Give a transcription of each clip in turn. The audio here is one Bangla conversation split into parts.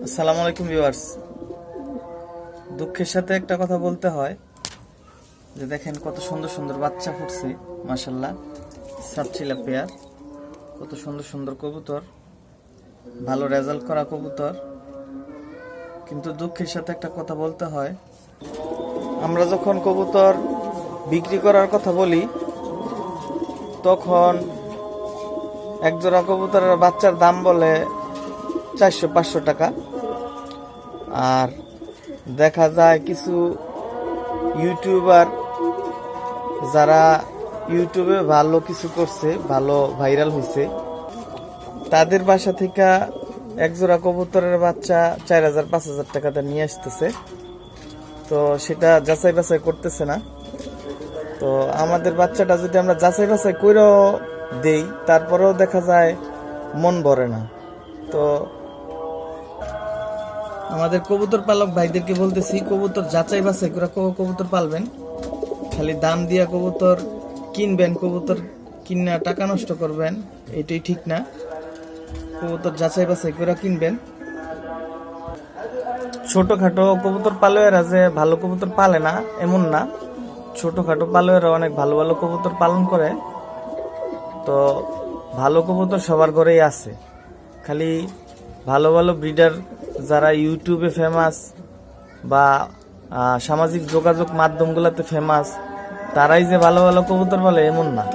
আসসালামু আলাইকুম ভিউয়ার্স। দুঃখের সাথে একটা কথা বলতে হয় যে দেখেন কত সুন্দর সুন্দর বাচ্চা ফুটছে, মাশাআল্লাহ। সাবচিলা পেয়ার, কত সুন্দর সুন্দর কবুতর, ভালো রেজাল্ট করা কবুতর। কিন্তু দুঃখের সাথে একটা কথা বলতে হয়, আমরা যখন কবুতর বিক্রি করার কথা বলি তখন একজোড়া কবুতরের বাচ্চার দাম বলে 400-500 টাকা। আর দেখা যায় কিছু ইউটিউবার যারা ইউটিউবে ভালো কিছু করছে, ভালো ভাইরাল হয়েছে, তাদের বাসা থেকে একজোড়া কবুতরের বাচ্চা 4000-5000 টাকাতে নিয়ে আসতেছে। তো সেটা যাচাই বাছাই করতেছে না। তো আমাদের বাচ্চাটা যদি আমরা যাচাই বাছাই করেও দেই, তারপরেও দেখা যায় মন ভরে না। তো আমাদের কবুতর পালক ভাইদেরকে বলতেছি, কবুতর যাচাই বাছাই করে কবুতর পালবেন। খালি দাম দিয়া কবুতর কিনবেন, কবুতর কিনা টাকা নষ্ট করবেন, এটাই ঠিক না। কবুতর যাচাই বাছাই করে কিনবেন। ছোটখাটো কবুতর পালোয়ারা যে ভালো কবুতর পালে না এমন না, ছোটখাটো পালোয়ারা অনেক ভালো ভালো কবুতর পালন করে। তো ভালো কবুতর সবার ঘরেই আছে, খালি ভালো ভালো ব্রিডার যারা ইউটিউবে ফেমাস বা সামাজিক যোগাযোগ মাধ্যমগুলোতে ফেমাস, তারাই যে ভালো ভালো কবুতর বলে এমন না।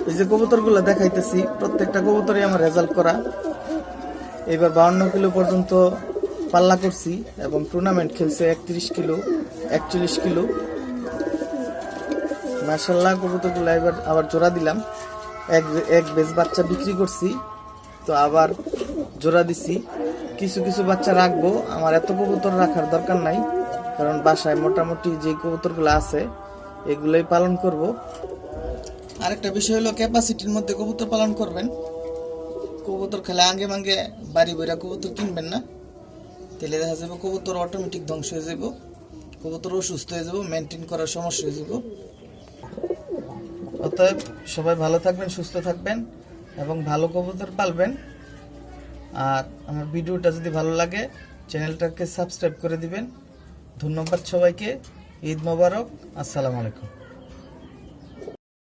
এই যে কবুতরগুলো দেখাইতেছি, প্রত্যেকটা কবুতরই আমার রেজাল্ট করা। এবার 52 কিলো পর্যন্ত পাল্লা করছি এবং টুর্নামেন্ট খেলছে 31 কিলো, 41 কিলো। মাশাআল্লাহ, কবুতরগুলো এবার আবার জোড়া দিলাম। এক বেজ বাচ্চা বিক্রি করছি, তো আবার জোড়া দিছি। কিছু কিছু বাচ্চা রাখবো, আমার এত কবুতর রাখার দরকার নাই, কারণ বাসায় মোটামুটি যে কবুতরগুলো আছে এগুলোই পালন করব। আরেকটা বিষয় হলো, ক্যাপাসিটির মধ্যে কবুতর পালন করবেন। কবুতর খেলে আগে মাঙ্গে বাড়ি বইরা কবুতর কিনবেন না, তাহলে দেখা যাবে কবুতর অটোমেটিক ধ্বংস হয়ে যাব, কবুতর অসুস্থ হয়ে যাব, মেনটেন করার সমস্যা হয়ে যাব। অতএব সবাই ভালো থাকবেন, সুস্থ থাকবেন এবং ভালো কবুতর পালবেন। আর আমার ভিডিওটা যদি ভালো লাগে চ্যানেলটাকে সাবস্ক্রাইব করে দিবেন। ধন্যবাদ সবাইকে। ঈদ মোবারক। আসসালামু আলাইকুম।